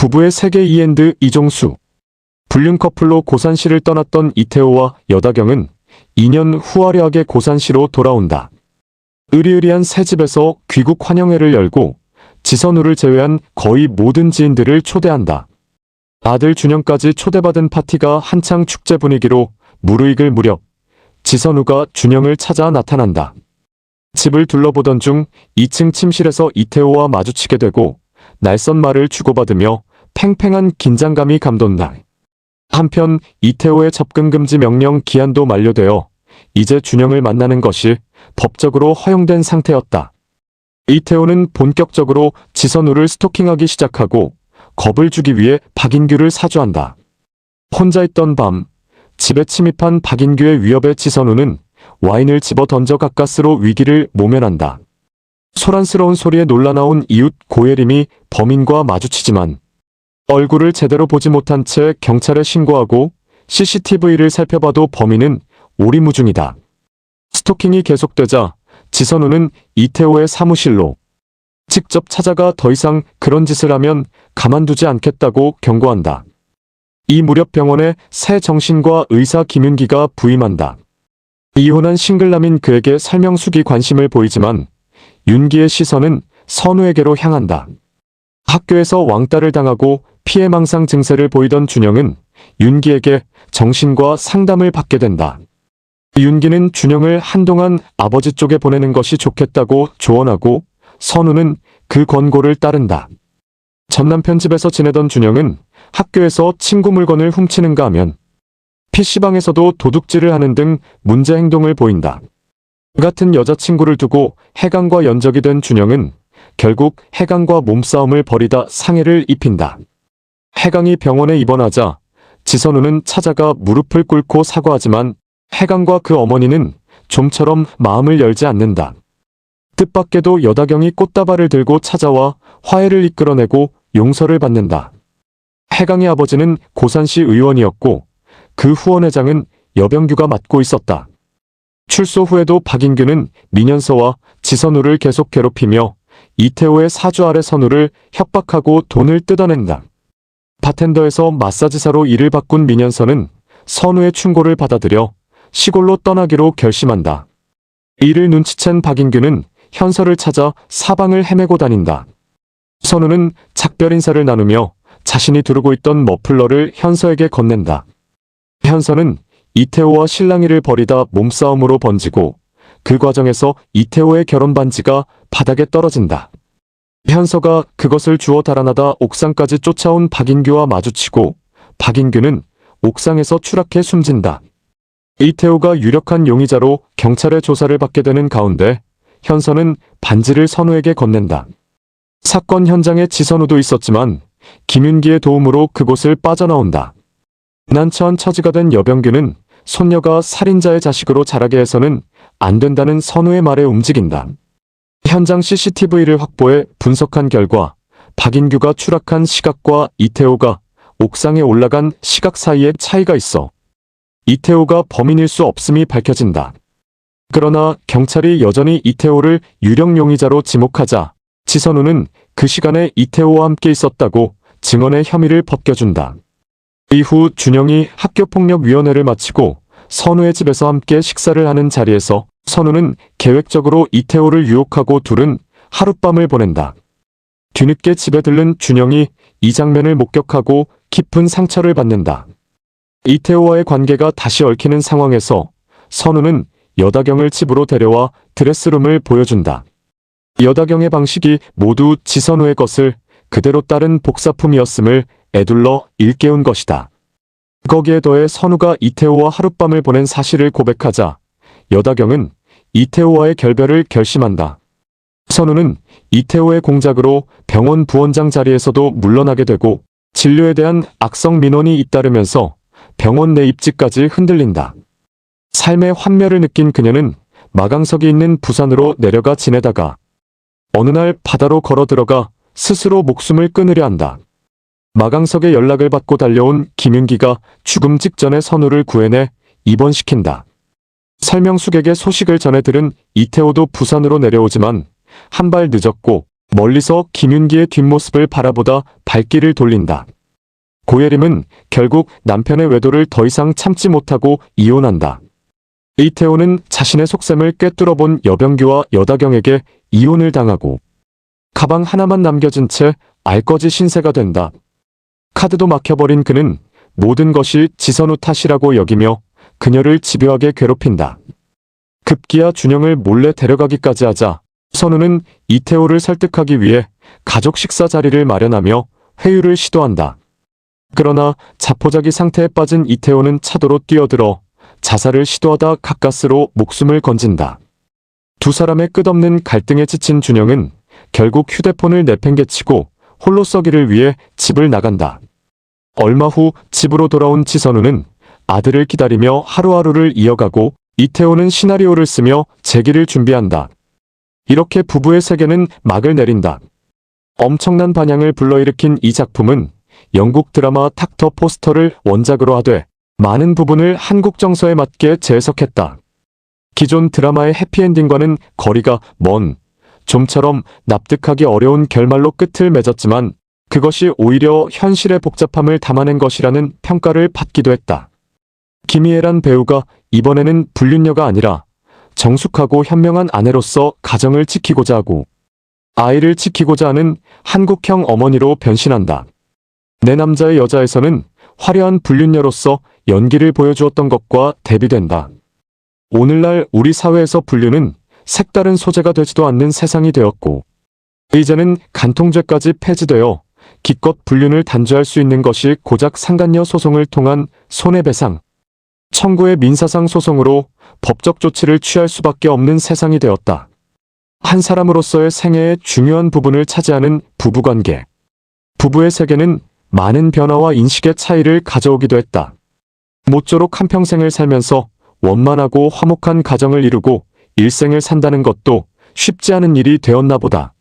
부부의 세계 이엔드 이종수. 불륜 커플로 고산시를 떠났던 이태호와 여다경은 2년 후 화려하게 고산시로 돌아온다. 으리으리한 새 집에서 귀국 환영회를 열고 지선우를 제외한 거의 모든 지인들을 초대한다. 아들 준영까지 초대받은 파티가 한창 축제 분위기로 무르익을 무렵 지선우가 준영을 찾아 나타난다. 집을 둘러보던 중 2층 침실에서 이태호와 마주치게 되고 날선 말을 주고받으며 팽팽한 긴장감이 감돈다. 한편 이태호의 접근 금지 명령 기한도 만료되어 이제 준영을 만나는 것이 법적으로 허용된 상태였다. 이태호는 본격적으로 지선우를 스토킹하기 시작하고 겁을 주기 위해 박인규를 사주한다. 혼자 있던 밤 집에 침입한 박인규의 위협에 지선우는 와인을 집어 던져 가까스로 위기를 모면한다. 소란스러운 소리에 놀라 나온 이웃 고예림이 범인과 마주치지만 얼굴을 제대로 보지 못한 채 경찰에 신고하고 CCTV를 살펴봐도 범인은 오리무중이다. 스토킹이 계속되자 지선우는 이태호의 사무실로 직접 찾아가 더 이상 그런 짓을 하면 가만두지 않겠다고 경고한다. 이 무렵 병원에 새 정신과 의사 김윤기가 부임한다. 이혼한 싱글남인 그에게 설명숙이 관심을 보이지만 윤기의 시선은 선우에게로 향한다. 학교에서 왕따를 당하고 피해망상 증세를 보이던 준영은 윤기에게 정신과 상담을 받게 된다. 윤기는 준영을 한동안 아버지 쪽에 보내는 것이 좋겠다고 조언하고 선우는 그 권고를 따른다. 전남편 집에서 지내던 준영은 학교에서 친구 물건을 훔치는가 하면 PC방에서도 도둑질을 하는 등 문제 행동을 보인다. 같은 여자친구를 두고 해강과 연적이 된 준영은 결국 해강과 몸싸움을 벌이다 상해를 입힌다. 해강이 병원에 입원하자 지선우는 찾아가 무릎을 꿇고 사과하지만 해강과 그 어머니는 좀처럼 마음을 열지 않는다. 뜻밖에도 여다경이 꽃다발을 들고 찾아와 화해를 이끌어내고 용서를 받는다. 해강의 아버지는 고산시 의원이었고 그 후원회장은 여병규가 맡고 있었다. 출소 후에도 박인규는 민현서와 지선우를 계속 괴롭히며 이태호의 사주 아래 선우를 협박하고 돈을 뜯어낸다. 바텐더에서 마사지사로 일을 바꾼 민현서는 선우의 충고를 받아들여 시골로 떠나기로 결심한다. 이를 눈치챈 박인규는 현서를 찾아 사방을 헤매고 다닌다. 선우는 작별 인사를 나누며 자신이 두르고 있던 머플러를 현서에게 건넨다. 현서는 이태호와 실랑이를 벌이다 몸싸움으로 번지고 그 과정에서 이태호의 결혼 반지가 바닥에 떨어진다. 현서가 그것을 주워 달아나다 옥상까지 쫓아온 박인규와 마주치고 박인규는 옥상에서 추락해 숨진다. 이태호가 유력한 용의자로 경찰의 조사를 받게 되는 가운데 현서는 반지를 선우에게 건넨다. 사건 현장에 지선우도 있었지만 김윤기의 도움으로 그곳을 빠져나온다. 난처한 처지가 된 여병규는 손녀가 살인자의 자식으로 자라게 해서는 안 된다는 선우의 말에 움직인다. 현장 CCTV를 확보해 분석한 결과 박인규가 추락한 시각과 이태호가 옥상에 올라간 시각 사이에 차이가 있어 이태호가 범인일 수 없음이 밝혀진다. 그러나 경찰이 여전히 이태호를 유력 용의자로 지목하자 지선우는 그 시간에 이태호와 함께 있었다고 증언의 혐의를 벗겨준다. 이후 준영이 학교폭력위원회를 마치고 선우의 집에서 함께 식사를 하는 자리에서 선우는 계획적으로 이태호를 유혹하고 둘은 하룻밤을 보낸다. 뒤늦게 집에 들른 준영이 이 장면을 목격하고 깊은 상처를 받는다. 이태호와의 관계가 다시 얽히는 상황에서 선우는 여다경을 집으로 데려와 드레스룸을 보여준다. 여다경의 방식이 모두 지선우의 것을 그대로 따른 복사품이었음을 애둘러 일깨운 것이다. 거기에 더해 선우가 이태호와 하룻밤을 보낸 사실을 고백하자 여다경은 이태호와의 결별을 결심한다. 선우는 이태호의 공작으로 병원 부원장 자리에서도 물러나게 되고 진료에 대한 악성 민원이 잇따르면서 병원 내 입지까지 흔들린다. 삶의 환멸을 느낀 그녀는 마강석이 있는 부산으로 내려가 지내다가 어느 날 바다로 걸어 들어가 스스로 목숨을 끊으려 한다. 마강석의 연락을 받고 달려온 김윤기가 죽음 직전에 선우를 구해내 입원시킨다. 설명숙에게 소식을 전해 들은 이태호도 부산으로 내려오지만 한 발 늦었고 멀리서 김윤기의 뒷모습을 바라보다 발길을 돌린다. 고예림은 결국 남편의 외도를 더 이상 참지 못하고 이혼한다. 이태호는 자신의 속셈을 꿰뚫어본 여병규와 여다경에게 이혼을 당하고 가방 하나만 남겨진 채 알거지 신세가 된다. 카드도 막혀버린 그는 모든 것이 지선우 탓이라고 여기며 그녀를 집요하게 괴롭힌다. 급기야 준영을 몰래 데려가기까지 하자 선우는 이태호를 설득하기 위해 가족 식사 자리를 마련하며 회유를 시도한다. 그러나 자포자기 상태에 빠진 이태호는 차도로 뛰어들어 자살을 시도하다 가까스로 목숨을 건진다. 두 사람의 끝없는 갈등에 지친 준영은 결국 휴대폰을 내팽개치고 홀로 서기를 위해 집을 나간다. 얼마 후 집으로 돌아온 지선우는 아들을 기다리며 하루하루를 이어가고 이태호는 시나리오를 쓰며 재기를 준비한다. 이렇게 부부의 세계는 막을 내린다. 엄청난 반향을 불러일으킨 이 작품은 영국 드라마 닥터 포스터를 원작으로 하되 많은 부분을 한국 정서에 맞게 재해석했다. 기존 드라마의 해피엔딩과는 거리가 먼 좀처럼 납득하기 어려운 결말로 끝을 맺었지만 그것이 오히려 현실의 복잡함을 담아낸 것이라는 평가를 받기도 했다. 김희애란 배우가 이번에는 불륜녀가 아니라 정숙하고 현명한 아내로서 가정을 지키고자 하고 아이를 지키고자 하는 한국형 어머니로 변신한다. 내 남자의 여자에서는 화려한 불륜녀로서 연기를 보여주었던 것과 대비된다. 오늘날 우리 사회에서 불륜은 색다른 소재가 되지도 않는 세상이 되었고 이제는 간통죄까지 폐지되어 기껏 불륜을 단죄할 수 있는 것이 고작 상간녀 소송을 통한 손해배상, 청구의 민사상 소송으로 법적 조치를 취할 수밖에 없는 세상이 되었다. 한 사람으로서의 생애의 중요한 부분을 차지하는 부부관계. 부부의 세계는 많은 변화와 인식의 차이를 가져오기도 했다. 모쪼록 한평생을 살면서 원만하고 화목한 가정을 이루고 일생을 산다는 것도 쉽지 않은 일이 되었나 보다.